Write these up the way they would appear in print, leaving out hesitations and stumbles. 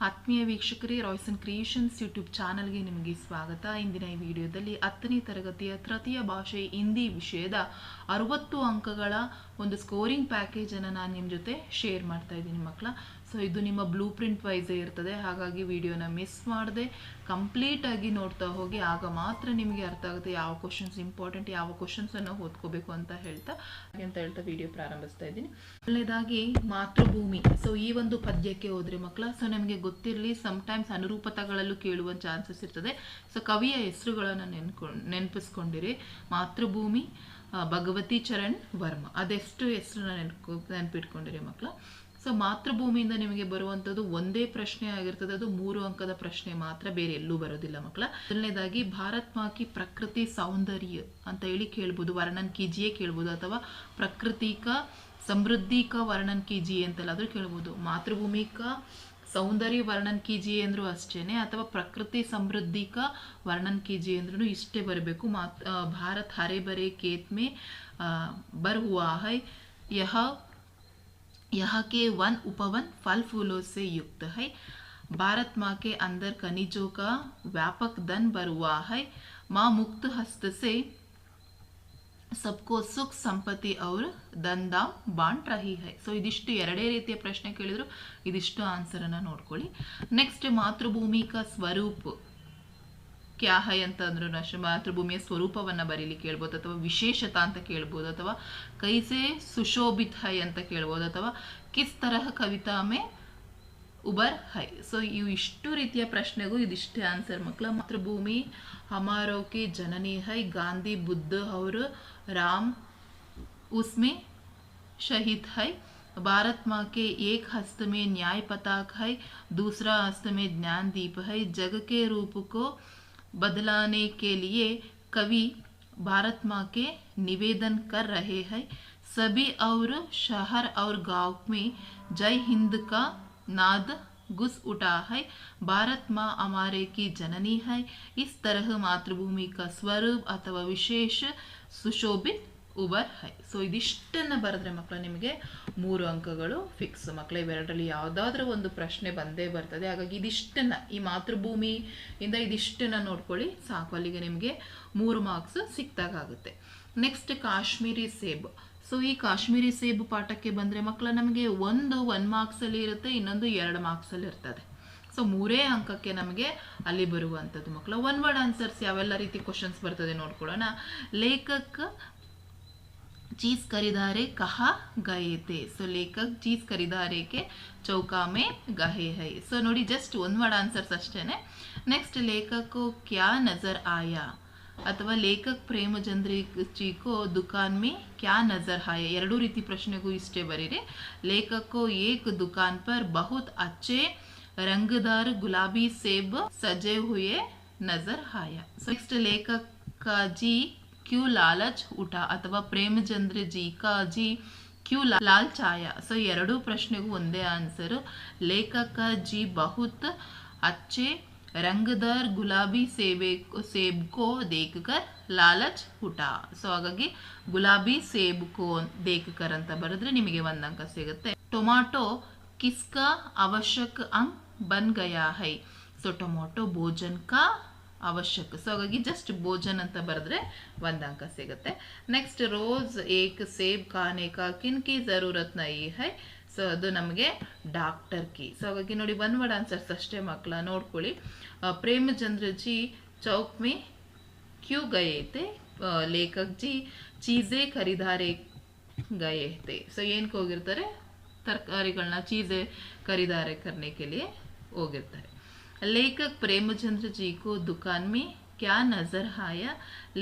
ಆತ್ಮೀಯ ವೀಕ್ಷಕರೇ, Royson creations YouTube ಚಾನಲ್ಗೆ ನಿಮಗೆ ಸ್ವಾಗತ. ಇಂದಿನ ಈ ವಿಡಿಯೋದಲ್ಲಿ 10ನೇ ತರಗತಿಯ ತೃತೀಯ ಭಾಷೆ ಹಿಂದಿ ವಿಷಯದ 60 ಅಂಕಗಳ ಒಂದು ಸ್ಕೋರಿಂಗ್ ಪ್ಯಾಕೇಜನ್ನು ನಾನು ನಿಮ್ಮ ಜೊತೆ ಶೇರ್ ಮಾಡ್ತಾ ಇದ್ದೀನಿ ಮಕ್ಕಳ. ಸೊ ಇದು ನಿಮ್ಮ ಬ್ಲೂ ಪ್ರಿಂಟ್ ವೈಸೇ ಇರ್ತದೆ, ಹಾಗಾಗಿ ವಿಡಿಯೋನ ಮಿಸ್ ಮಾಡದೆ ಕಂಪ್ಲೀಟಾಗಿ ನೋಡ್ತಾ ಹೋಗಿ, ಆಗ ಮಾತ್ರ ನಿಮಗೆ ಅರ್ಥ ಆಗುತ್ತೆ ಯಾವ ಕ್ವಶನ್ಸ್ ಇಂಪಾರ್ಟೆಂಟ್, ಯಾವ ಕ್ವಶನ್ಸನ್ನು ಓದ್ಕೋಬೇಕು ಅಂತ ಹೇಳ್ತಾ ವಿಡಿಯೋ ಪ್ರಾರಂಭಿಸ್ತಾ ಇದ್ದೀನಿ. ಮೊದಲನೇದಾಗಿ ಮಾತೃಭೂಮಿ. ಸೊ ಈ ಒಂದು ಪದ್ಯಕ್ಕೆ ಹೋದ್ರೆ ಮಕ್ಕಳ, ಸೊ ನಮಗೆ ಗೊತ್ತಿರಲಿ, ಸಮ್ಟೈಮ್ಸ್ ಅನುರೂಪತಗಳಲ್ಲೂ ಕೇಳುವ ಚಾನ್ಸಸ್ ಇರ್ತದೆ. ಸೊ ಕವಿಯ ಹೆಸರುಗಳನ್ನು ನೆನಪಿಸ್ಕೊಂಡಿರಿ. ಮಾತೃಭೂಮಿ, ಭಗವತಿ ಚರಣ್ ವರ್ಮ, ಅದೆಷ್ಟು ಹೆಸರನ್ನ ನೆನಪಿಟ್ಕೊಂಡಿರಿ ಮಕ್ಕಳ. ಸೊ ಮಾತೃಭೂಮಿಯಿಂದ ನಿಮಗೆ ಬರುವಂಥದ್ದು ಒಂದೇ ಪ್ರಶ್ನೆ ಆಗಿರ್ತದೆ, ಅದು 3 ಅಂಕದ ಪ್ರಶ್ನೆ ಮಾತ್ರ, ಬೇರೆ ಎಲ್ಲೂ ಬರೋದಿಲ್ಲ ಮಕ್ಕಳ. ಮೊದಲನೇದಾಗಿ ಭಾರತ್ ಮಾ ಕಿ ಪ್ರಕೃತಿ ಸೌಂದರ್ಯ ಅಂತ ಹೇಳಿ ಕೇಳ್ಬೋದು, ವರ್ಣನ್ ಕೀಜಿಯೇ ಕೇಳ್ಬೋದು, ಅಥವಾ ಪ್ರಕೃತಿ ಕಾ ಸಮೃದ್ಧಿ ಕಾ ವರ್ಣನ್ ಕೀಜಿಯೇ ಅಂತೆಲ್ಲಾದರೂ ಕೇಳ್ಬೋದು. ಮಾತೃಭೂಮಿ ಕಾ ಸೌಂದರ್ಯ ವರ್ಣನ್ ಕೀಜಿಯೇ ಅಂದ್ರೂ ಅಷ್ಟೇನೆ, ಅಥವಾ ಪ್ರಕೃತಿ ಸಮೃದ್ಧಿ ಕಾ ವರ್ಣನ್ ಕೀಜಿಯೇ ಅಂದ್ರೂ ಇಷ್ಟೇ ಬರಬೇಕು. ಭಾರತ್ ಹರೆ ಬರೆ खेत में बर हुआ है, यहाँ के वन उपवन फल फूलों से युक्त है. भारत माँ के अंदर खनिजों का व्यापक धन भर हुआ है. माँ मुक्त हस्त से सबको सुख ಸಂಪತ್ತಿ और ದಂದಾಂ ಬಾಂಟ್ ರಹಿ ಹೈ. ಸೊ ಇದಿಷ್ಟು ಎರಡೇ ರೀತಿಯ ಪ್ರಶ್ನೆ ಕೇಳಿದ್ರು, ಇದಿಷ್ಟು ಆನ್ಸರನ್ನು ನೋಡ್ಕೊಳ್ಳಿ. ನೆಕ್ಸ್ಟ್, ಮಾತೃಭೂಮಿ ಕಾ ಸ್ವರೂಪ್ ಕ್ಯಾ ಹೈ ಅಂತ ಅಂದ್ರೂ ಅಷ್ಟೇ, ಮಾತೃಭೂಮಿಯ ಸ್ವರೂಪವನ್ನು ಬರೀಲಿ ಕೇಳ್ಬೋದು, ಅಥವಾ ವಿಶೇಷತಾ ಅಂತ ಕೇಳ್ಬೋದು, ಅಥವಾ ಕೈಸೆ ಸುಶೋಭಿತ್ ಹೈ ಅಂತ ಕೇಳ್ಬೋದು, ಅಥವಾ ಕಿಸ್ ತರಹ ಕವಿತಾ ಮೇ ಉಬರ್ ಹೈ. ಸೊ ಇವು ಇಷ್ಟು ರೀತಿಯ ಪ್ರಶ್ನೆಗೂ ಇದಿಷ್ಟೇ ಆನ್ಸರ್ ಮಕ್ಕಳ. ಮಾತೃಭೂಮಿ ಹಮಾರೋ ಕಿ ಜನನಿ ಹೈ, ಗಾಂಧಿ ಬುದ್ಧ और राम उसमें शहीद है. भारत माँ के एक हस्त में न्याय पताक है, दूसरा हस्त में ज्ञान दीप है. जग के रूप को बदलाने के लिए कवि भारत माँ के निवेदन कर रहे हैं. सभी और शहर और गांव में जय हिंद का नाद गुस उठा है. भारत माँ हमारे की जननी है. इस तरह मातृभूमि का स्वरूप ಅಥವಾ ವಿಶೇಷ ಸುಶೋಭಿತ್ ಉಬರ್ ಹೈ. ಸೊ ಇದಿಷ್ಟನ್ನು ಬರೆದ್ರೆ ಮಕ್ಕಳ ನಿಮಗೆ 3 ಅಂಕಗಳು ಫಿಕ್ಸ್ ಮಕ್ಕಳ. ಇವೆರಡರಲ್ಲಿ ಯಾವುದಾದ್ರೂ ಒಂದು ಪ್ರಶ್ನೆ ಬಂದೇ ಬರ್ತದೆ, ಹಾಗಾಗಿ ಇದಿಷ್ಟನ್ನು, ಈ ಮಾತೃಭೂಮಿಯಿಂದ ಇದಿಷ್ಟನ್ನು ನೋಡ್ಕೊಳ್ಳಿ ಸಾಕು, ಅಲ್ಲಿಗೆ ನಿಮಗೆ 3 ಮಾರ್ಕ್ಸ್ ಸಿಕ್ತಾಗುತ್ತೆ. ನೆಕ್ಸ್ಟ್, ಕಾಶ್ಮೀರಿ ಸೇಬ್. ಸೊ ಈ ಕಾಶ್ಮೀರಿ ಸೇಬು ಪಾಠಕ್ಕೆ ಬಂದರೆ ಮಕ್ಕಳ, ನಮಗೆ ಒಂದು 1 ಮಾರ್ಕ್ಸಲ್ಲಿ ಇರುತ್ತೆ, ಇನ್ನೊಂದು 2 ಮಾರ್ಕ್ಸಲ್ಲಿ ಇರ್ತದೆ. ಸೊ 3 ಅಂಕಕ್ಕೆ ನಮಗೆ ಅಲ್ಲಿ ಬರುವಂಥದ್ದು ಮಕ್ಕಳ. 1 ವರ್ಡ್ ಆನ್ಸರ್ಸ್ ಯಾವೆಲ್ಲ ರೀತಿ ಕ್ವಶನ್ಸ್ ಬರ್ತದೆ ನೋಡ್ಕೊಳ್ಳೋಣ. ಲೇಖಕ್ ಚೀಸ್ ಖರೀದಾರೆ ಕಹಾ ಗಯೆ ಥೆ. ಸೊ ಲೇಖಕ್ ಚೀಸ್ ಖರೀದಾರೆಗೆ ಚೌಕಾ ಮೇ ಗಹೆ ಹೈ. ಸೊ ನೋಡಿ, ಜಸ್ಟ್ 1 ವರ್ಡ್ ಆನ್ಸರ್ಸ್ ಅಷ್ಟೇನೆ. ನೆಕ್ಸ್ಟ್, ಲೇಖಕ್ ಕ್ಯಾ ನಜರ್ ಆಯಾ, ಅಥವಾ ಲೇಖಕ್ ಪ್ರೇಮಚಂದ್ರ ಜಿ ಕೋ ದುಕಾನ್ ಮೇ ಕ್ಯಾ ನಜರ್ ಆಯಾ. ಎರಡೂ ರೀತಿ ಪ್ರಶ್ನೆಗೂ ಇಷ್ಟೇ ಬರೀರಿ. ಲೇಖಕ್ ಕೋ ಏಕ್ ದುಕಾನ್ ಪರ್ ಬಹುತ್ ಅಚ್ಚೆ रंगदार गुलाबी सेब सजे हुए नजर आया. नेक्स्ट, लेखक का जी क्यों लालच उठा, ಅಥವಾ ಪ್ರೇಮಚಂದ್ರ ಜಿ का जी क्यों लालच आया. ಸೊ ಎರಡೂ ಪ್ರಶ್ನೆಗೂ ಒಂದೇ ಆನ್ಸರ್. ಲೇಖಕ का जी बहुत अच्छे रंगदार गुलाबी सेब को देखकर लालच उठा. ಸೊ ಹಾಗಾಗಿ ಗುಲಾಬಿ ಸೇಬ್ ಕೋ ದೇಖ್ಕರ್ ಅಂತ ಬರೆದ್ರೆ ನಿಮಗೆ 1 ಅಂಕ ಸಿಗುತ್ತೆ. ಟೊಮಾಟೊ किसका आवश्यक अंग बन गया है. ಸೊ ಟೊಮೊಟೊ ಭೋಜನ್ ಕಾ ಅವಶ್ಯಕ. ಸೊ ಹಾಗಾಗಿ ಜಸ್ಟ್ ಭೋಜನ್ ಅಂತ ಬರೆದ್ರೆ 1 ಅಂಕ ಸಿಗುತ್ತೆ. ನೆಕ್ಸ್ಟ್, ರೋಸ್ ಏಕ್ ಸೇಬ್ ಖಾನೆ ಕಾ ಕಿನ್ ಕಿ ಜರೂರತ್ ನಹೀ ಹೈ. ಸೊ ಅದು ನಮಗೆ ಡಾಕ್ಟರ್ ಕಿ. ಸೊ ಹಾಗಾಗಿ ನೋಡಿ, 1 ವರ್ಡ್ ಆನ್ಸರ್ಸ್ ಅಷ್ಟೇ ಮಕ್ಕಳ, ನೋಡ್ಕೊಳ್ಳಿ. ಪ್ರೇಮಚಂದ್ರ ಜಿ ಚೌಕ್ ಮೇ ಕ್ಯೂ ಗಯೆ ಥೆ, ಲೇಖಕ್ ಜಿ ಚೀಸೆ ಖರೀದಾರೆ ಗಯೆ ಥೆ. ಸೊ ಏನಕ್ಕೆ ಹೋಗಿರ್ತಾರೆ, ತರಕಾರಿಗಳನ್ನ ಚೀಸೆ ಖರೀದಾರೆ ಕರ್ನೆ ಕೆ ಲಿಯೆ ಹೋಗಿರ್ತಾರೆ. ಲೇಖಕ್ ಪ್ರೇಮಚಂದ್ರ ಜಿ ಕೋ ದುಕಾನ್ ಮೇ ಕ್ಯಾ ನಜರ್ ಆಯಾ.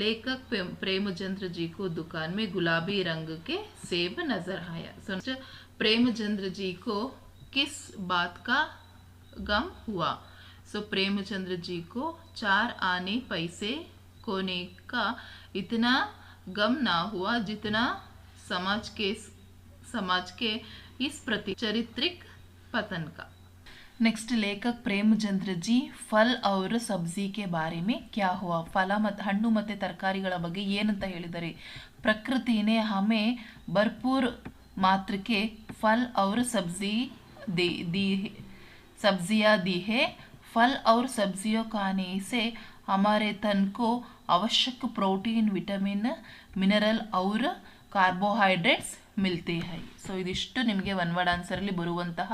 ಲೇಖಕ್ ಪ್ರೇಮಚಂದ್ರ ಜಿ ಕೋ ದುಕಾನ್ ಮೇ ಗುಲಾಬಿ ರಂಗ್ ಕೆ ಸೇಬ್ ನಜರ್ ಆಯಾ. ಸೊ ಪ್ರೇಮಚಂದ್ರ ಜಿ ಕೋ ಕಿಸ್ ಬಾತ್ ಕಾ ಗಮ್ ಹುआ. ಸೊ ಪ್ರೇಮಚಂದ್ರ ಜಿ ಕೋ 4 आने पैसे खोने का इतना गम ना हुआ जितना समाज के इस प्रति चारित्रिक पतन का. नेक्स्ट, लेखक प्रेमचंದ್ರ ಜಿ ಫಲ್ और सब्जी के बारे में क्या हुआ. ಫಲ ಮತ್ತು ಹಣ್ಣು ಮತ್ತು ತರಕಾರಿಗಳ ಬಗ್ಗೆ ಏನಂತ ಹೇಳಿದ್ದಾರೆ. ಪ್ರಕೃತಿನೇ ಹಮೆ ಭರ್ಪೂರ್ ಮಾತ್ರ ಕೆ ಫಲ್ और सब्जी दी सब्जियां दी है। फल और सब्जियों खाने से हमारे तन को आवश्यक प्रोटीन, विटामिन, ಮಿನರಲ್ और ಕಾರ್ಬೋಹೈಡ್ರೇಟ್ಸ್ ಮಿಲ್ತೆ ಹೈ. ಸೊ ಇದಿಷ್ಟು ನಿಮಗೆ ಒನ್ ವರ್ಡ್ ಆನ್ಸರಲ್ಲಿ ಬರುವಂತಹ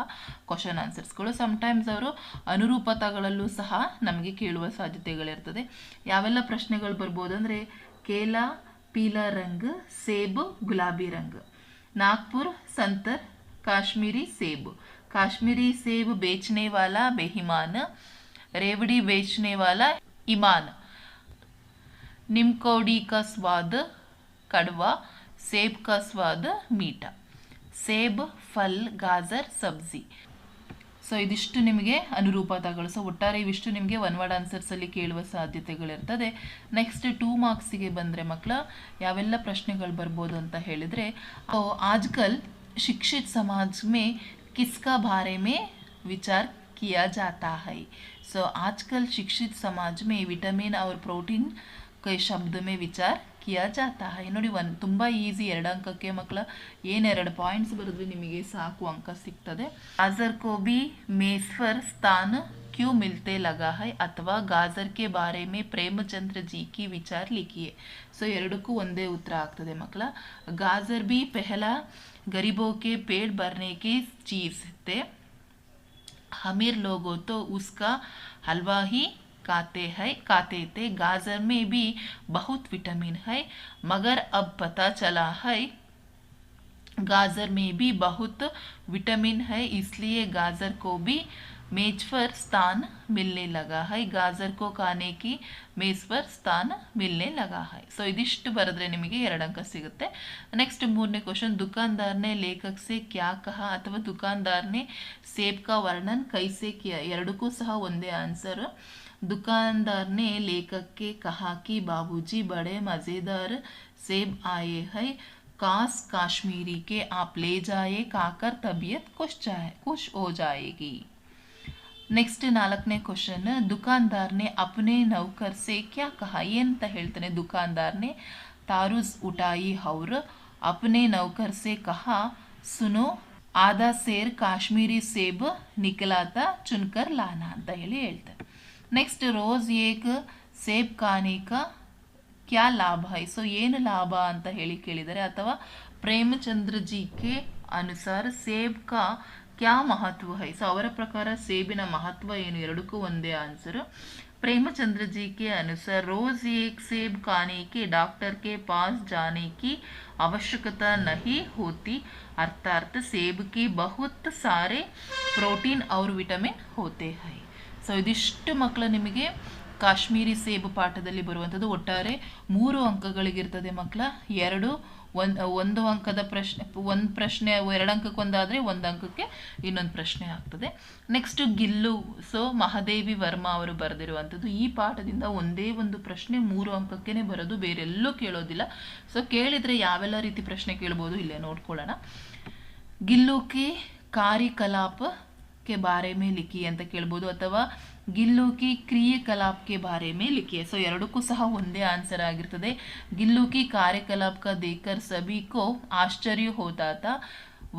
ಕ್ವಶನ್ ಆನ್ಸರ್ಸ್ಗಳು. ಸಮ್ಟೈಮ್ಸ್ ಅವರು ಅನುರೂಪತಗಳಲ್ಲೂ ಸಹ ನಮಗೆ ಕೇಳುವ ಸಾಧ್ಯತೆಗಳಿರ್ತದೆ. ಯಾವೆಲ್ಲ ಪ್ರಶ್ನೆಗಳು ಬರ್ಬೋದು ಅಂದರೆ ಕೇಲಾ ಪೀಲಾ ರಂಗ್, ಸೇಬ್ ಗುಲಾಬಿ ರಂಗ್, ನಾಗ್ಪುರ್ ಸಂತರ್ ಕಾಶ್ಮೀರಿ ಸೇಬ್, ಕಾಶ್ಮೀರಿ ಸೇಬ್ बेचने वाला बेईमान, रेवड़ी बेचने वाला ईमान, निमकोड़ी का स्वाद कड़वा, सेब का स्वाद मीठा, ಸೇಬ್, ಫಲ್, ಗಾಜರ್, ಸಬ್ಜಿ. ಸೊ ಇದಿಷ್ಟು ನಿಮಗೆ ಅನುರೂಪತಗಳು. ಸೊ ಒಟ್ಟಾರೆ ಇವಿಷ್ಟು ನಿಮಗೆ ಒನ್ ವರ್ಡ್ ಆನ್ಸರ್ಸಲ್ಲಿ ಕೇಳುವ ಸಾಧ್ಯತೆಗಳಿರ್ತದೆ. ನೆಕ್ಸ್ಟ್ 2 ಮಾರ್ಕ್ಸಿಗೆ ಬಂದರೆ ಮಕ್ಕಳ ಯಾವೆಲ್ಲ ಪ್ರಶ್ನೆಗಳು ಬರ್ಬೋದು ಅಂತ ಹೇಳಿದರೆ, ಆಜ್ಕಲ್ ಶಿಕ್ಷಿತ್ ಸಮಾಜ್ ಮೇ किसका बारे में विचार किया जाता है. सो आजकल शिक्षित समाज में विटामिन और प्रोटीन के शब्द में विचार किया जाता है. ನೋಡಿ ಒಂದು ತುಂಬ ಈಸಿ 2 ಅಂಕಕ್ಕೆ ಮಕ್ಕಳ ಏನು 2 ಪಾಯಿಂಟ್ಸ್ ಬರೆದ್ರೆ ನಿಮಗೆ ಸಾಕು ಅಂಕ ಸಿಗ್ತದೆ. गाजर को भी मेज पर स्थान क्यों मिलते लगा है ಅಥವಾ गाजर के बारे में प्रेमचंद्र जी की विचार लिखिए. ಸೊ ಎರಡಕ್ಕೂ ಒಂದೇ ಉತ್ತರ ಆಗ್ತದೆ ಮಕ್ಕಳ. गाजर भी पहला गरीबों के पेट भरने की चीज़ थे, अमीर लोगों तो उसका हलवा ही खाते थे. गाजर में भी बहुत विटामिन है, मगर अब पता चला है गाजर में भी बहुत विटामिन है, इसलिए गाजर को भी मेज पर स्थान मिलने लगा है. गाजर को खाने की मेज पर स्थान मिलने लगा है. ಸೊ ಇದಿಷ್ಟು ಬರೆದ್ರೆ ನಿಮಗೆ 2 ಅಂಕ ಸಿಗುತ್ತೆ. ನೆಕ್ಸ್ಟ್ 3ನೇ ಕ್ವಶನ್, दुकानदार ने लेखक से क्या कहा ಅಥವಾ दुकानदार ने सेब का वर्णन कैसे किया. ಎರಡಕ್ಕೂ ಸಹ ಒಂದೇ ಆನ್ಸರ್. दुकानदार ने लेखक के कहा कि बाबूजी बड़े मज़ेदार सेब आए हैं, काश काश्मीरी के आप ले जाए, खाकर तबीयत खुश हो जाएगी. नेक्स्ट 4ನೇ क्वेश्चन, दुकानदार ने अपने नौकर से क्या कहा. ಏನಂತ ಹೇಳ್ತಾನೆ दुकानदार ने तारुज उठाई और अपने नौकर से कहा, सुनो आधा सेर काश्मीरी सेब निकला था, चुनकर लाना ಅಂತ ಹೇಳಿ ಹೇಳ್ತಾರೆ. नेक्स्ट रोज एक सेब खाने का क्या लाभ है. ಸೊ ಏನು ಲಾಭ ಅಂತ ಹೇಳಿ ಕೇಳಿದರೆ, ಅಥವಾ ಪ್ರೇಮಚಂದ್ರ ಜಿ ಕೆ ಅನುಸಾರ ಸೇಬ್ ಕಾ क्या महत्व है. ಸೊ ಅವರ ಪ್ರಕಾರ ಸೇಬಿನ ಮಹತ್ವ ಏನು, ಎರಡಕ್ಕೂ ಒಂದೇ ಆನ್ಸರ್. प्रेमचंद्र जी के अनुसार रोज एक सेब खाने के डॉक्टर के पास जाने की आवश्यकता नहीं होती, अर्थात सेब की बहुत सारे प्रोटीन और विटामिन होते हैं. ಸೊ ಇದಿಷ್ಟು ಮಕ್ಕಳ ನಿಮಗೆ ಕಾಶ್ಮೀರಿ ಸೇಬು ಪಾಠದಲ್ಲಿ ಬರುವಂಥದ್ದು. ಒಟ್ಟಾರೆ 3 ಅಂಕಗಳಿಗಿರ್ತದೆ ಮಕ್ಕಳ. ಒಂದು ಅಂಕದ ಪ್ರಶ್ನೆ, ಒಂದು ಪ್ರಶ್ನೆ 2 ಅಂಕಕ್ಕೊಂದಾದರೆ 1 ಅಂಕಕ್ಕೆ ಇನ್ನೊಂದು ಪ್ರಶ್ನೆ ಆಗ್ತದೆ. ನೆಕ್ಸ್ಟ್ ಗಿಲ್ಲು. ಸೊ ಮಹಾದೇವಿ ವರ್ಮಾ ಅವರು ಬರೆದಿರುವಂಥದ್ದು. ಈ ಪಾಠದಿಂದ ಒಂದೇ ಒಂದು ಪ್ರಶ್ನೆ 3 ಅಂಕಕ್ಕೇ ಬರೋದು, ಬೇರೆಲ್ಲೂ ಕೇಳೋದಿಲ್ಲ. ಸೊ ಕೇಳಿದರೆ ಯಾವೆಲ್ಲ ರೀತಿ ಪ್ರಶ್ನೆ ಕೇಳ್ಬೋದು ಇಲ್ಲೇ ನೋಡ್ಕೊಳ್ಳೋಣ. ಗಿಲ್ಲು ಕಿ ಕಾರ್ಯಕಲಾಪ के बारे में लिखिए ಅಂತ ಕೇಳ್ಬೋದು, ಅಥವಾ ಗಿಲ್ಲು ಕಿ ಕ್ರಿಯಾಕಲಾಪ के बारे में लिखिए. ಸೊ ಎರಡಕ್ಕೂ ಸಹ ಒಂದೇ ಆನ್ಸರ್ ಆಗಿರ್ತದೆ. ಗಿಲ್ಲು ಕಿ ಕಾರ್ಯಕಲಾಪ का देखकर सभी को आश्चर्य होता था,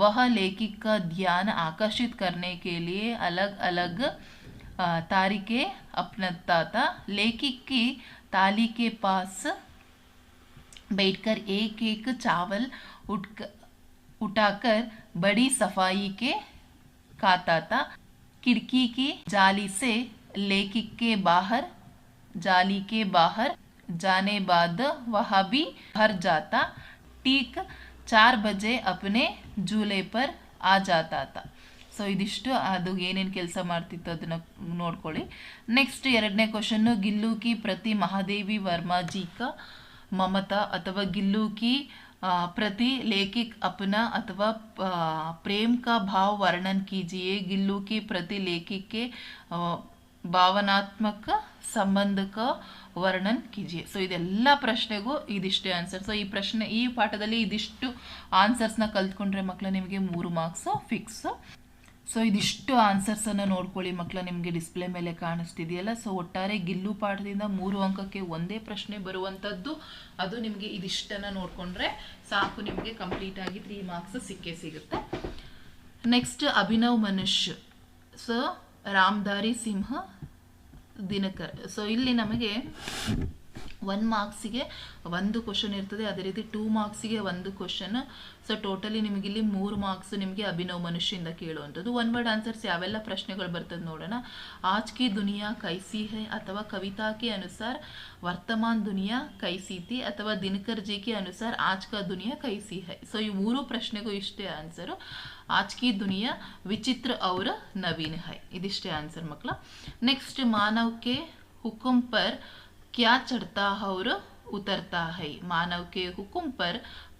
वह लेखक का ध्यान आकर्षित करने के लिए अलग अलग तारीखें अपनाता था. लेखक की ताली के पास बैठकर एक एक चावल उठाकर बड़ी सफाई के खाता था. खिड़की की जाली से लेखक के बाहर जाने बाद वह भी भर जाता. ठीक 4 बजे अपने झूले पर आ जाता था. ಸೊ ಇದಿಷ್ಟು ಅದು ಏನೇನು ಕೆಲಸ ಮಾಡ್ತಿತ್ತು ಅದನ್ನು ನೋಡ್ಕೊಳ್ಳಿ. ನೆಕ್ಸ್ಟ್ 2ನೇ ಕ್ವಶನ್ನು, ಗಿಲ್ಲು ಕಿ ಪ್ರತಿ ಮಹಾದೇವಿ ವರ್ಮಾ ಜಿ ಕಾ ಮಮತಾ ಅಥವಾ ಗಿಲ್ಲು ಕಿ प्रति लेखक अपना अथवा प्रेम का भाव वर्णन कीजिए. गिल्लू की प्रति लेखक के ಭಾವನಾತ್ಮಕ ಸಂಬಂಧಕ ವರ್ಣನ್ ಕೀಜಿಯೆ. ಸೊ ಇದೆಲ್ಲ ಪ್ರಶ್ನೆಗೂ ಇದಿಷ್ಟೇ ಆನ್ಸರ್. ಸೊ ಈ ಪಾಠದಲ್ಲಿ ಇದಿಷ್ಟು ಆನ್ಸರ್ಸ್ನ ಕಲ್ತ್ಕೊಂಡ್ರೆ ಮಕ್ಕಳ ನಿಮಗೆ 3 ಮಾರ್ಕ್ಸ್ ಫಿಕ್ಸ್. ಸೊ ಇದಿಷ್ಟು ಆನ್ಸರ್ಸನ್ನು ನೋಡ್ಕೊಳ್ಳಿ ಮಕ್ಕಳ, ನಿಮಗೆ ಡಿಸ್ಪ್ಲೇ ಮೇಲೆ ಕಾಣಿಸ್ತಿದೆಯಲ್ಲ. ಸೊ ಒಟ್ಟಾರೆ ಗಿಲ್ಲು ಪಾಠದಿಂದ 3 ಅಂಕಕ್ಕೆ ಒಂದೇ ಪ್ರಶ್ನೆ ಬರುವಂಥದ್ದು. ಅದು ನಿಮಗೆ ಇದಿಷ್ಟನ್ನು ನೋಡಿಕೊಂಡ್ರೆ ಸಾಕು, ನಿಮಗೆ ಕಂಪ್ಲೀಟಾಗಿ 3 ಮಾರ್ಕ್ಸ್ ಸಿಕ್ಕೇ ಸಿಗುತ್ತೆ. ನೆಕ್ಸ್ಟ್ ಅಭಿನವ್ ಮನುಷ್ಯ. ಸೊ ರಾಮಧಾರಿ ಸಿಂಹ ದಿನಕರ್. ಸೊ ಇಲ್ಲಿ ನಮಗೆ 1 ಮಾರ್ಕ್ಸಿಗೆ 1 ಕ್ವಶನ್ ಇರ್ತದೆ, ಅದೇ ರೀತಿ 2 ಮಾರ್ಕ್ಸಿಗೆ 1 ಕ್ವಶನ್. ಸೊ ಟೋಟಲಿ ನಿಮಗೆ ಇಲ್ಲಿ 3 ಮಾರ್ಕ್ಸ್ ನಿಮಗೆ ಅಭಿನವ್ ಮನುಷ್ಯಿಂದ ಕೇಳುವಂಥದ್ದು. 1 ವರ್ಡ್ ಆನ್ಸರ್ಸ್ ಯಾವೆಲ್ಲ ಪ್ರಶ್ನೆಗಳು ಬರ್ತದೆ ನೋಡೋಣ. ಆಜ್ ಕಿ ದುನಿಯಾ ಕೈಸಿ ಹೈ ಅಥವಾ ಕವಿತಾ ಕೆ ಅನುಸಾರ ವರ್ತಮಾನ್ ದುನಿಯಾ ಕೈಸಿ ಥಿ ಅಥವಾ ದಿನಕರ್ ಜಿ ಕೆ ಅನುಸಾರ ಆಜ್ ಕಾ ದುನಿಯಾ ಕೈಸಿ ಹೈ. ಸೊ ಈ 3 ಪ್ರಶ್ನೆಗೂ ಇಷ್ಟೇ ಆನ್ಸರು. ಆಜ್ ಕಿ ದುನಿಯಾ ವಿಚಿತ್ರ ಔರ ನವೀನ್ ಹೈ, ಇದಿಷ್ಟೇ ಆನ್ಸರ್ ಮಕ್ಕಳ. ನೆಕ್ಸ್ಟ್ ಮಾನವ್ ಕೆ ಹುಕುಂ ಪರ್ क्या चढ़ता और उतरता है. मानव के हुकुम पर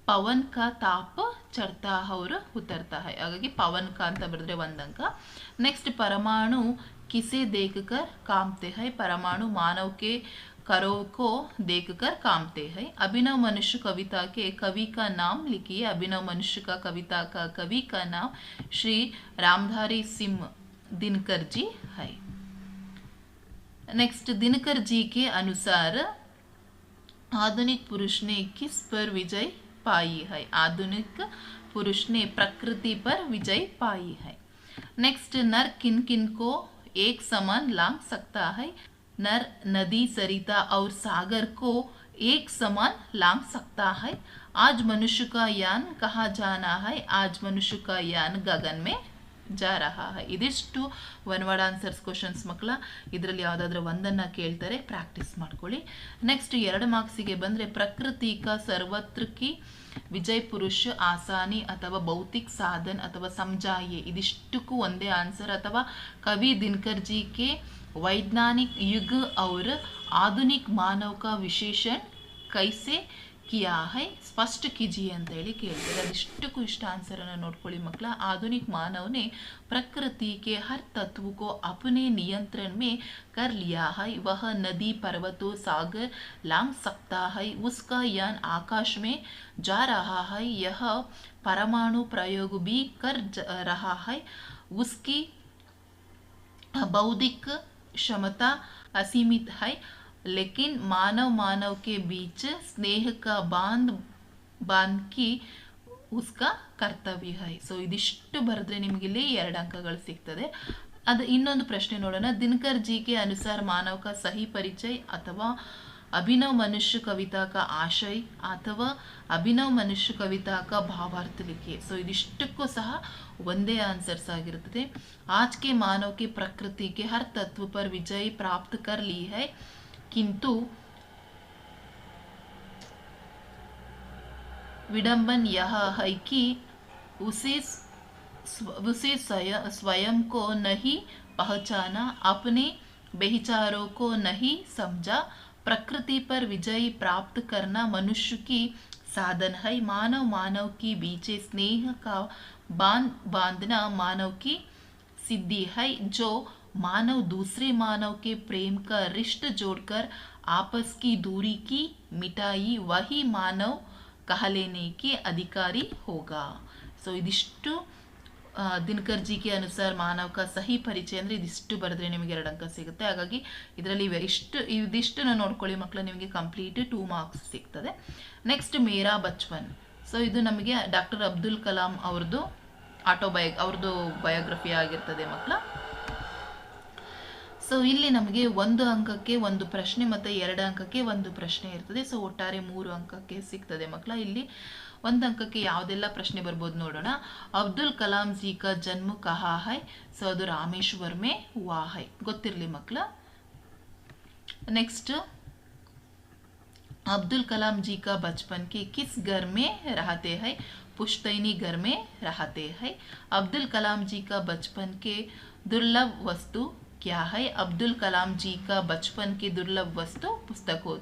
पवन का ताप चढ़ता और उतरता है. ಹಾಗಾಗಿ ಪವನ್ का ಅಂತ ಬರೆದ್ರೆ 1 अंक. नेक्स्ट परमाणु किसे देखकर कांपते हैं. परमाणु मानव के करों को देखकर कांपते हैं. अभिनव मनुष्य कविता के कवि का नाम लिखिए. अभिनव मनुष्य का कविता का कवि का नाम श्री रामधारी सिंह दिनकर जी है. नेक्स्ट दिनकर जी के अनुसार आधुनिक पुरुष ने किस पर विजय पाई है. आधुनिक पुरुष ने प्रकृति पर विजय पाई है. नेक्स्ट नर किन किन को एक समान लांग सकता है. नर नदी सरिता और सागर को एक समान लांग सकता है. आज मनुष्य का यान कहाँ जाना है. आज मनुष्य का यान गगन में जा रहा है. ಇದಿಷ್ಟು 1 ವರ್ಡ್ ಆನ್ಸರ್ಸ್ ಕ್ವಶನ್ಸ್ ಮಕ್ಕಳ. ಇದರಲ್ಲಿ ಯಾವುದಾದ್ರೂ ಒಂದನ್ನು ಕೇಳ್ತಾರೆ, ಪ್ರಾಕ್ಟೀಸ್ ಮಾಡ್ಕೊಳ್ಳಿ. ನೆಕ್ಸ್ಟ್ 2 ಮಾರ್ಕ್ಸಿಗೆ ಬಂದರೆ ಪ್ರಕೃತಿ ಕಾ ಸರ್ವತ್ರ ಕಿ ವಿಜಯ್ ಪುರುಷ ಆಸಾನಿ ಅಥವಾ ಭೌತಿಕ್ ಸಾಧನ್ ಅಥವಾ ಸಮಜಾಯಿಯೇ, ಇದಿಷ್ಟಕ್ಕೂ ಒಂದೇ ಆನ್ಸರ್. ಅಥವಾ ಕವಿ ದಿನಕರ್ ಜಿ ಕೆ ವೈಜ್ಞಾನಿಕ್ ಯುಗ್ और आधुनिक मानव का विशेषण कैसे किया है स्पष्ट कीजिए ಅಂತ ಹೇಳಿ ಕೇಳ್ತಾರೆ. ಅದಿಷ್ಟಕ್ಕೂ ಇಷ್ಟ ಆನ್ಸರನ್ನು ನೋಡ್ಕೊಳ್ಳಿ ಮಕ್ಕಳ. आधुनिक मानव ने प्रकृति के हर तत्व को अपने नियंत्रण में कर लिया है. वह नदी पर्वतों सागर लांग सकता है. उसका यान आकाश में जा रहा है. यह परमाणु प्रयोग भी कर रहा है. उसकी बौद्धिक क्षमता असीमित है. लेकिन मानव के बीच स्नेह का बांध की उसका ಕರ್ತವ್ಯ है. ಸೊ ಇದಿಷ್ಟು ಬರೆದ್ರೆ ನಿಮಗೆ ಇಲ್ಲಿ 2 ಅಂಕಗಳು ಸಿಗ್ತದೆ. ಅದು ಇನ್ನೊಂದು ಪ್ರಶ್ನೆ ನೋಡೋಣ. ದಿನಕರ್ ಜಿ ಕೆ ಅನುಸಾರ ಮಾನವ का सही परिचय ಅಥವಾ अभिनव मनुष्य कविता का आशय ಅಥವಾ अभिनव मनुष्य कविता का भावार्थ लिखिए. ಸೊ ಇದಿಷ್ಟಕ್ಕೂ ಸಹ ಒಂದೇ ಆನ್ಸರ್ಸ್ ಆಗಿರುತ್ತದೆ. आज के मानव के प्रकृति के हर तत्व पर विजय प्राप्त कर ली है, किंतु विडंबन यह है कि उसे स्वयं को नहीं पहचाना, अपने बेचारों को नहीं समझा. प्रकृति पर विजय प्राप्त करना मनुष्य की साधन है. मानव की बीच स्नेह का बांधना मानव की सिद्धि है. जो मानव दूसरे मानव के प्रेम का रिश्ता जोड़कर आपस की दूरी की मिटाई, वही मानव कहलेने के अधिकारी होगा. ಸೊ ಇದಿಷ್ಟು ದಿನಕರ್ ಜಿ ಕೆ ಅನುಸಾರ ಮಾನವ का सही ಪರಿಚಯ ಅಂದರೆ ಇದಿಷ್ಟು ಬರೆದ್ರೆ ನಿಮಗೆ 2 ಅಂಕ ಸಿಗುತ್ತೆ. ಹಾಗಾಗಿ ಇದರಲ್ಲಿ ಇದಿಷ್ಟನ್ನು ನೋಡ್ಕೊಳ್ಳಿ ಮಕ್ಕಳು, ನಿಮಗೆ ಕಂಪ್ಲೀಟ್ 2 ಮಾರ್ಕ್ಸ್ ಸಿಗ್ತದೆ. ನೆಕ್ಸ್ಟ್ ಮೇರಾ ಬಚ್ಪನ್. ಸೊ ಇದು ನಮಗೆ ಡಾಕ್ಟರ್ ಅಬ್ದುಲ್ ಕಲಾಂ ಅವ್ರದ್ದು ಅವ್ರದ್ದು ಬಯೋಗ್ರಫಿ ಆಗಿರ್ತದೆ ಮಕ್ಕಳ. ಸೊ ಇಲ್ಲಿ ನಮಗೆ 1 ಅಂಕಕ್ಕೆ 1 ಪ್ರಶ್ನೆ ಮತ್ತು 2 ಅಂಕಕ್ಕೆ 1 ಪ್ರಶ್ನೆ ಇರ್ತದೆ. ಸೊ ಒಟ್ಟಾರೆ 3 ಅಂಕಕ್ಕೆ ಸಿಗ್ತದೆ ಮಕ್ಕಳ. ಇಲ್ಲಿ 1 ಅಂಕಕ್ಕೆ ಯಾವುದೆಲ್ಲ ಪ್ರಶ್ನೆ ಬರ್ಬೋದು ನೋಡೋಣ. ಅಬ್ದುಲ್ ಕಲಾಂ ಜಿ ಕಾ ಜನ್ಮ ಕಹಾ ಹೈ. ಸೊ ಅದು ರಾಮೇಶ್ವರ್ ಮೇ ಹುವಾ ಹೈ, ಗೊತ್ತಿರಲಿ ಮಕ್ಕಳ. ನೆಕ್ಸ್ಟ್ अब्दुल कलाम जी का बचपन के किस घर में रहते हैं. पुश्तैनी घर में रहते हैं. अब्दुल कलाम जी का बचपन के दुर्लभ वस्तु क्या है. अब्दुल कलाम जी का बचपन के दुर्लभ वस्तु पुस्तकों.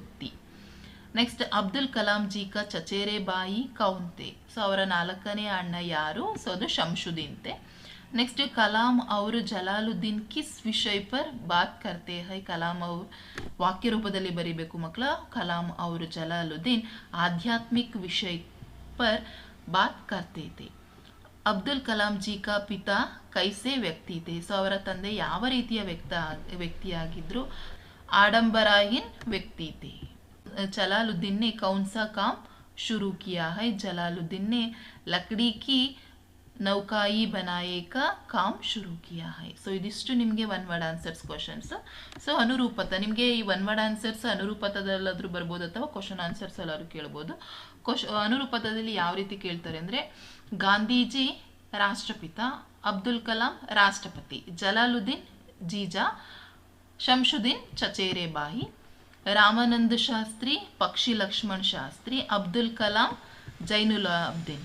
नेक्स्ट अब्दुल कलाम जी का चचेरे बाई कौन थे. ಸೊ ಅವರ 4ನೇ ಅಣ್ಣ ಯಾರು. ಸೊ ಅದು ಶಂಶುದ್ದೀನ್ थे. नेक्स्ट कलाम और जलालुद्दीन किस विषय पर बात करते हैं. कलाम और वाक्य रूपದಲ್ಲಿ ಬರಿಬೇಕು ಮಕ್ಕಳ. कलाम और जलालुद्दीन आध्यात्मिक विषय पर बात करते थे. अब्दुल कलाम जी का पिता कैसे व्यक्ति थे. ಸೊ ಅವರ ತಂದೆ ಯಾವ ರೀತಿಯ ವ್ಯಕ್ತಿಯಾಗಿದ್ರು. आडंबरहीन व्यक्ति थे. जलालुद्दीन ने कौन सा काम शुरू किया है. जलालुद्दीन ने लकड़ी की नौकाई बनाए का काम शुरू किया है. ಸೊ ಇದಿಷ್ಟು ನಿಮಗೆ one word answers questions. So ಅನುರೂಪತ ನಿಮಗೆ ಈ ಒನ್ ವರ್ಡ್ ಆನ್ಸರ್ಸ್ ಅನುರೂಪತದಲ್ಲಾದರೂ ಬರ್ಬೋದು ಅಥವಾ ಕ್ವಶನ್ ಆನ್ಸರ್ಸ್ ಎಲ್ಲಾದರೂ ಕೇಳ್ಬೋದು. ಅನುರೂಪತದಲ್ಲಿ ಯಾವ ರೀತಿ ಕೇಳ್ತಾರೆ ಅಂದರೆ, ಗಾಂಧೀಜಿ ರಾಷ್ಟ್ರಪಿತ, ಅಬ್ದುಲ್ ಕಲಾಂ ರಾಷ್ಟ್ರಪತಿ, ಜಲಾಲುದ್ದೀನ್ ಜೀಜಾ, ಶಂಶುದ್ದೀನ್ ಚಚೇರೆ ಬಾಯಿ, ರಾಮಾನಂದ ಶಾಸ್ತ್ರಿ पक्षी लक्ष्मण शास्त्री, अब्दुल कलाम जैनुलाब्दीन,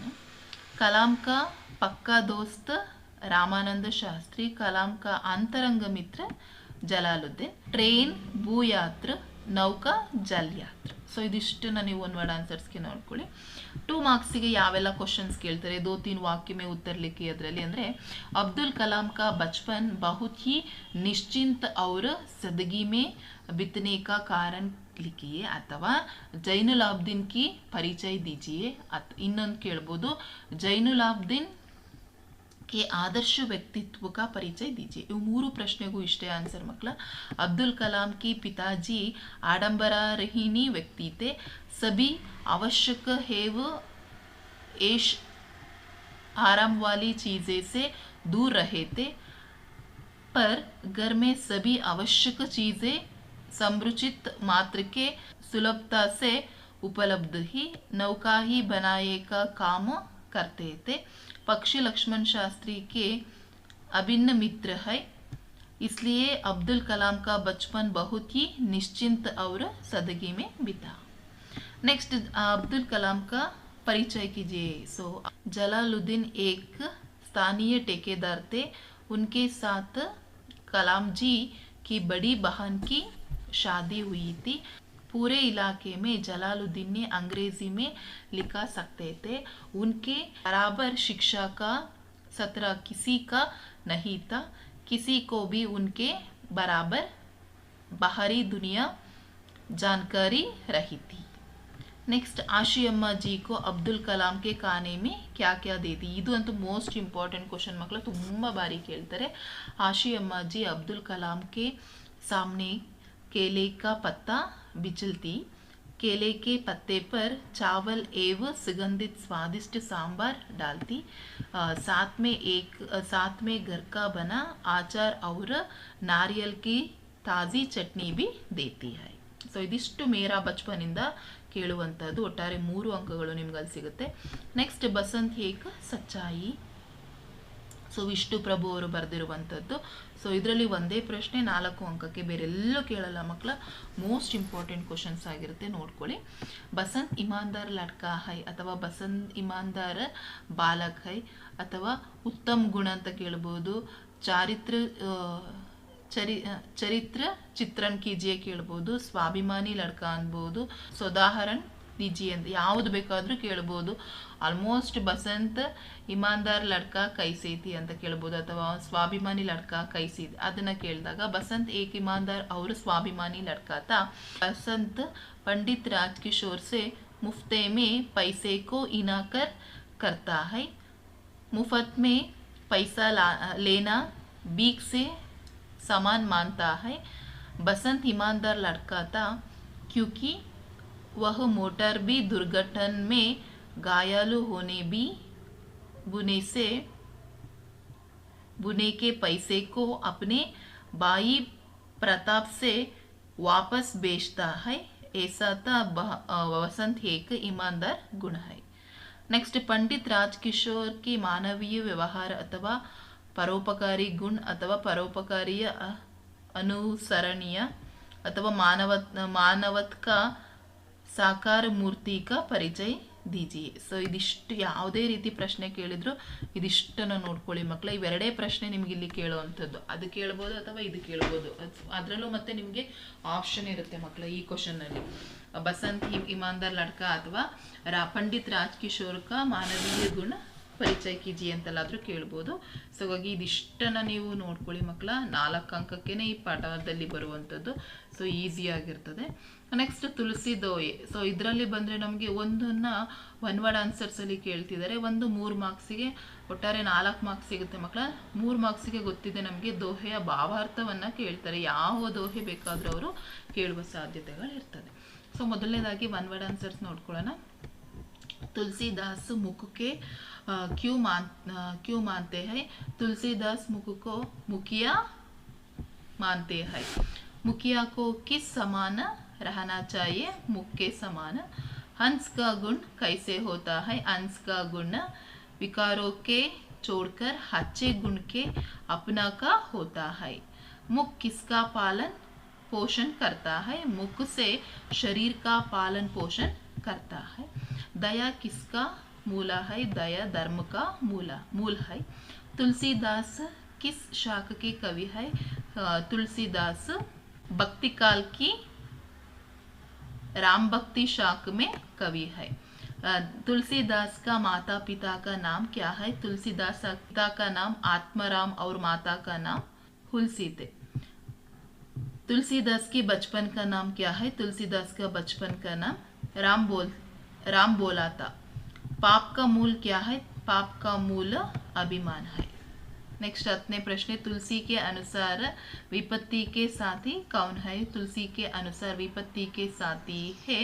कलाम का पक्का दोस्त रामानंद शास्त्री, कलाम का अंतरंग मित्र जलालुद्दीन, ट्रेन भूयात्र, नौका जल यात्र. ಸೊ ಇದಿಷ್ಟನ್ನು ನೀವು ಒನ್ ವರ್ಡ್ ಆನ್ಸರ್ಸ್ಗೆ ನೋಡ್ಕೊಳ್ಳಿ. 2 ಮಾರ್ಕ್ಸಿಗೆ ಯಾವೆಲ್ಲ ಕ್ವಶನ್ಸ್ ಕೇಳ್ತಾರೆ, 2-3 ವಾಕ್ಯ में उत्तर लिखिए ಅದರಲ್ಲಿ ಅಂದರೆ, अब्दुल कलाम का बचपन बहुत ही निश्चिंत और सादगी में बीतने का कारण लिखिए ಅಥವಾ ಜೈನುಲಾಬ್ದೀನ್ की परिचय दीजिए. ಇನ್ನೊಂದು ಕೇಳ್ಬೋದು, ಜೈನುಲಾಬ್ದೀನ್ के आदर्श व्यक्तित्व का परिचय दीजिए. ಇವು 3 ಪ್ರಶ್ನೆಗೂ ಇಷ್ಟೇ ಆನ್ಸರ್ ಮಕ್ಕಳ. अब्दुल कलाम की पिताजी आडंबरहीन व्यक्ति थे, सभी आवश्यक एवं ऐश आराम वाली चीज़ें से दूर रहे थे, पर घर में सभी आवश्यक चीज़ें समृचित मात्र के सुलभता से उपलब्ध ही नौका ही बनाए का काम करते थे. पक्षी लक्ष्मण शास्त्री के अभिन्न मित्र है, इसलिए अब्दुल कलाम का बचपन बहुत ही निश्चिंत और सादगी में बीता. नेक्स्ट, अब्दुल कलाम का परिचय कीजिए. सो जलालुद्दीन एक स्थानीय ठेकेदार थे, उनके साथ कलाम जी की बड़ी बहन की शादी हुई थी. पूरे इलाके में जलालुद्दीन ने अंग्रेजी में लिखा सकते थे. उनके बराबर शिक्षा का सत्र किसी का नहीं था, किसी को भी उनके बराबर बाहरी दुनिया जानकारी रही थी. नेक्स्ट, आशी अम्मा जी को अब्दुल कलाम के खाने में क्या क्या देती. ಇದು ಅಂತೂ ಮೋಸ್ಟ್ ಇಂಪಾರ್ಟೆಂಟ್ ಕ್ವಶನ್ ಮಕ್ಕಳು, ತುಂಬ ಬಾರಿ ಕೇಳ್ತಾರೆ. आशी अम्मा जी अब्दुल कलाम के सामने केले का पत्ता बिचलती, केले के पत्ते पर चावल एवं सुगंधित स्वादिष्ट सांभर डालती, साथ में घर का बना आचार और नारियल की ताज़ी चटनी भी देती है. ಸೊ ಇದಿಷ್ಟು ಮೇರಾ ಬಚ್ಪನಿಂದ ಕೇಳುವಂಥದ್ದು. ಒಟ್ಟಾರೆ 3 ಅಂಕಗಳು ನಿಮ್ಗೆ ಅಲ್ಲಿ ಸಿಗುತ್ತೆ. ನೆಕ್ಸ್ಟ್, ಬಸಂತ್ ಏಕ್ ಸಚ್ಚಾಯಿ. ಸೊ ವಿಷ್ಣು ಪ್ರಭು ಅವರು ಬರೆದಿರುವಂಥದ್ದು. ಸೊ ಇದರಲ್ಲಿ ಒಂದೇ ಪ್ರಶ್ನೆ 4 ಅಂಕಕ್ಕೆ, ಬೇರೆಲ್ಲೂ ಕೇಳಲ್ಲ ಮಕ್ಕಳ. ಮೋಸ್ಟ್ ಇಂಪಾರ್ಟೆಂಟ್ ಕ್ವಶನ್ಸ್ ಆಗಿರುತ್ತೆ, ನೋಡ್ಕೊಳ್ಳಿ. ಬಸಂತ್ ಇಮಾನ್ದಾರ್ ಲಡ್ಕಾ ಹೈ ಅಥವಾ ಬಸಂತ್ ಇಮಾನ್ದಾರ್ ಬಾಲಕ್ ಹೈ ಅಥವಾ ಉತ್ತಮ್ ಗುಣ ಅಂತ ಕೇಳ್ಬೋದು. ಚರಿತ್ರ ಚಿತ್ರಣ ಕೀಜಿಯೇ ಕೇಳ್ಬೋದು. ಸ್ವಾಭಿಮಾನಿ ಲಡ್ಕಾ ಅನ್ಬೋದು. ಸೋದಾಹರಣ್ ದೀಜಿಯೇ ಅಂತ ಯಾವುದು ಬೇಕಾದರೂ ಕೇಳ್ಬೋದು. ಆಲ್ಮೋಸ್ಟ್ ಬಸಂತ್ ಇಮಾನ್ದಾರ್ ಲಡ್ಕಾ ಕೈಸೇತಿ ಅಂತ ಕೇಳ್ಬೋದು, ಅಥವಾ ಸ್ವಾಭಿಮಾನಿ ಲಡ್ಕಾ ಕೈಸೇತಿ ಅದನ್ನು ಕೇಳಿದಾಗ ಬಸಂತ್ ಏಕ್ ಇಮಾನ್ದಾರ್ ಅವರು ಸ್ವಾಭಿಮಾನಿ ಲಡ್ಕಾ ತಾ. बसंत पंडित राजकिशोर से मुफ्ते में पैसे को इनाकर करता है, मुफ्त में पैसा लेना बीक से समान मानता है. बसंत ईमानदार लड़का था क्योंकि वह मोटर भी दुर्घटना में घायल होने भी बुने के पैसे को अपने भाई प्रताप से वापस बेचता है. ऐसा था बसंत एक ईमानदार गुण है. नेक्स्ट, पंडित राजकिशोर की मानवीय व्यवहार अथवा परोपकारी गुण अथवा परोपकारीय अनुसरणीय अथवा मानवत का साकार मूर्ति का परिचय दीजिए. ಸೊ ಇದಿಷ್ಟು ಯಾವುದೇ ರೀತಿ ಪ್ರಶ್ನೆ ಕೇಳಿದ್ರು ಇದಿಷ್ಟನ್ನು ನೋಡ್ಕೊಳ್ಳಿ ಮಕ್ಕಳ. ಇವೆರಡೇ ಪ್ರಶ್ನೆ ನಿಮ್ಗೆ ಇಲ್ಲಿ ಕೇಳುವಂಥದ್ದು. ಅದು ಕೇಳ್ಬೋದು ಅಥವಾ ಇದು ಕೇಳ್ಬೋದು. ಅದರಲ್ಲೂ ಮತ್ತೆ ನಿಮಗೆ ಆಪ್ಷನ್ ಇರುತ್ತೆ ಮಕ್ಕಳ ಈ ಕ್ವಶನ್ನಲ್ಲಿ. ಬಸಂತ್ ಇಮಾನ್ದಾರ್ ಲಡ್ಕಾ ಅಥವಾ ಪಂಡಿತ್ ರಾಜ್ಕಿಶೋರ್ ಕಾ ಮಾನವೀಯ ಗುಣ ಪರಿಚಯ ಕೀಜಿ ಅಂತೆಲ್ಲಾದರೂ ಕೇಳ್ಬೋದು. ಸೊ ಹಾಗಾಗಿ ಇದಿಷ್ಟನ್ನು ನೀವು ನೋಡ್ಕೊಳ್ಳಿ ಮಕ್ಕಳ. 4 ಅಂಕಕ್ಕೇ ಈ ಪಾಠದಲ್ಲಿ ಬರುವಂಥದ್ದು. ಸೊ ಈಸಿಯಾಗಿರ್ತದೆ. ನೆಕ್ಸ್ಟ್, ತುಳಸಿ ದೋಯೆ. ಸೊ ಇದರಲ್ಲಿ ಬಂದರೆ ನಮಗೆ ಒಂದನ್ನು ಒನ್ ವರ್ಡ್ ಆನ್ಸರ್ಸಲ್ಲಿ ಕೇಳ್ತಿದ್ದಾರೆ, ಒಂದು 3 ಮಾರ್ಕ್ಸಿಗೆ, ಒಟ್ಟಾರೆ 4 ಮಾರ್ಕ್ಸ್ ಸಿಗುತ್ತೆ ಮಕ್ಕಳ. 3 ಮಾರ್ಕ್ಸಿಗೆ ಗೊತ್ತಿದೆ ನಮಗೆ ದೋಹೆಯ ಭಾವಾರ್ಥವನ್ನು ಕೇಳ್ತಾರೆ. ಯಾವ ದೋಹೆ ಬೇಕಾದರೂ ಅವರು ಕೇಳುವ ಸಾಧ್ಯತೆಗಳಿರ್ತದೆ. ಸೊ ಮೊದಲನೇದಾಗಿ ಒನ್ ವರ್ಡ್ ಆನ್ಸರ್ಸ್ ನೋಡ್ಕೊಳ್ಳೋಣ. तुलसीदास मुख के क्यों मानते हैं? तुलसीदास मुख को मुखिया मानते हैं। मुखिया को किस समान रहना चाहिए? मुख के समान। हंस का गुण कैसे होता है? हंस का गुण विकारों के छोड़कर अच्छे गुण के अपना का होता है। मुख किसका पालन पोषण करता है? मुख से शरीर का पालन पोषण करता है। दया किसका मूल है? दया धर्म का मूल है। तुलसीदास किस शाख के कवि है? तुलसीदास भक्ति काल की राम भक्ति शाख में कवि है। तुलसीदास का माता पिता का नाम क्या है? तुलसीदास पिता का नाम आत्माराम और माता का नाम हुलसी थे। तुलसीदास की बचपन का नाम क्या है? तुलसीदास का बचपन का नाम राम बोला था। पाप का मूल क्या है? पाप का मूल अभिमान है। नेक्स्ट 8वें प्रश्न, तुलसी के अनुसार विपत्ति के साथी कौन है? तुलसी के अनुसार विपत्ति के साथी है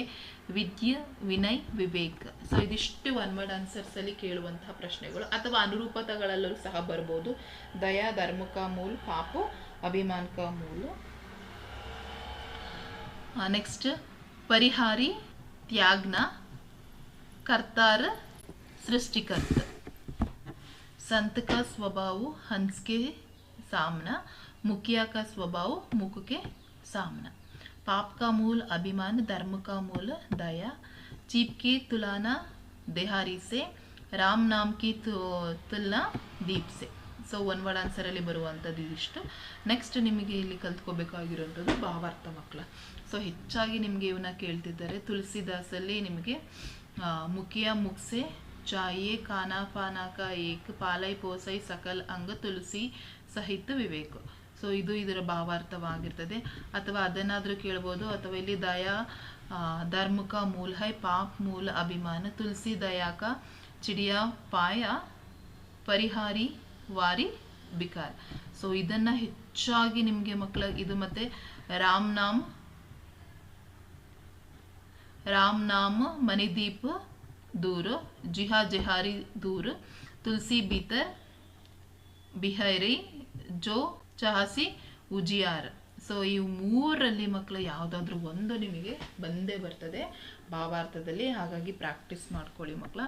ವಿದ್ಯೆ ವಿನಯ್ ವಿವೇಕ್. ಸೊ ಇದಿಷ್ಟು ಒನ್ ವರ್ಡ್ ಆನ್ಸರ್ಸ್ ಅಲ್ಲಿ ಕೇಳುವಂತಹ ಪ್ರಶ್ನೆಗಳು ಅಥವಾ ಅನುರೂಪತೆಗಳಲ್ಲೂ ಸಹ ಬರ್ಬೋದು. ದಯಾ ಧರ್ಮ ಕಾ ಮೂಲ, ಪಾಪ ಅಭಿಮಾನ ಕಾ ಮೂಲ. नेक्स्ट परिहारी त्यागना, कर्तार सृष्टिकर्ता. संत का स्वभाव हंस के सामना, मुखिया का स्वभाव मुख के सामना. पाप का मूल अभिमान, धर्म का मूल दया. चीप की तुलना देहारी से, राम नाम की तुलना दीप से. ಸೊ ಒನ್ ವರ್ಡ್ ಆನ್ಸರಲ್ಲಿ ಬರುವಂಥದ್ದು ಇದಿಷ್ಟು. ನೆಕ್ಸ್ಟ್ ನಿಮಗೆ ಇಲ್ಲಿ ಕಲ್ತ್ಕೋಬೇಕಾಗಿರುವಂಥದ್ದು ಭಾವಾರ್ಥ ಮಕ್ಕಳ. ಸೊ ಹೆಚ್ಚಾಗಿ ನಿಮಗೆ ಇವನ್ನ ಕೇಳ್ತಿದ್ದಾರೆ. ತುಳಸಿದಾಸಲ್ಲಿ ನಿಮಗೆ ಮುಖಿಯ ಮುಖ್ಸೆ ಚಾಯೇ ಖಾನಾ ಪಾನಾ ಕಾ ಏಕ್, ಪಾಲೈ ಪೋಸೈ ಸಕಲ್ ಅಂಗ ತುಳಸಿ ಸಹಿತ ವಿವೇಕ. ಸೊ ಇದು ಇದರ ಭಾವಾರ್ಥವಾಗಿರ್ತದೆ. ಅಥವಾ ಅದನ್ನಾದರೂ ಕೇಳ್ಬೋದು. ಅಥವಾ ಇಲ್ಲಿ ದಯಾ ಧರ್ಮ ಕಾ ಮೂಲ ಹೈ, ಪಾಪ್ ಮೂಲ ಅಭಿಮಾನ. ತುಳಸಿ ದಯಾ ಕಾ ಚಿಡಿಯಾ ಪಾಯ, ಪರಿಹಾರಿ ವಾರಿ ಬಿಕಾರ್. ಸೊ ಇದನ್ನು ಹೆಚ್ಚಾಗಿ ನಿಮಗೆ ಮಕ್ಕಳ ಇದು ಮತ್ತು ರಾಮ್ ನಾಮ್ ಮಣಿದೀಪ್ ದೂರ, ಜಿಹಾ ಜೆಹಾರಿ ದೂರ, ತುಳಸಿ ಭೀತರ್ ಬಿಹೈರಿ ಜೋ ಚಹಸಿ ಉಜಿಯಾರ್. ಸೊ ಈ ಮೂರರಲ್ಲಿ ಮಕ್ಕಳು ಯಾವುದಾದ್ರೂ ಒಂದು ನಿಮಗೆ ಬಂದೇ ಬರ್ತದೆ ಭಾವಾರ್ಥದಲ್ಲಿ. ಹಾಗಾಗಿ ಪ್ರಾಕ್ಟೀಸ್ ಮಾಡ್ಕೊಳ್ಳಿ ಮಕ್ಕಳ.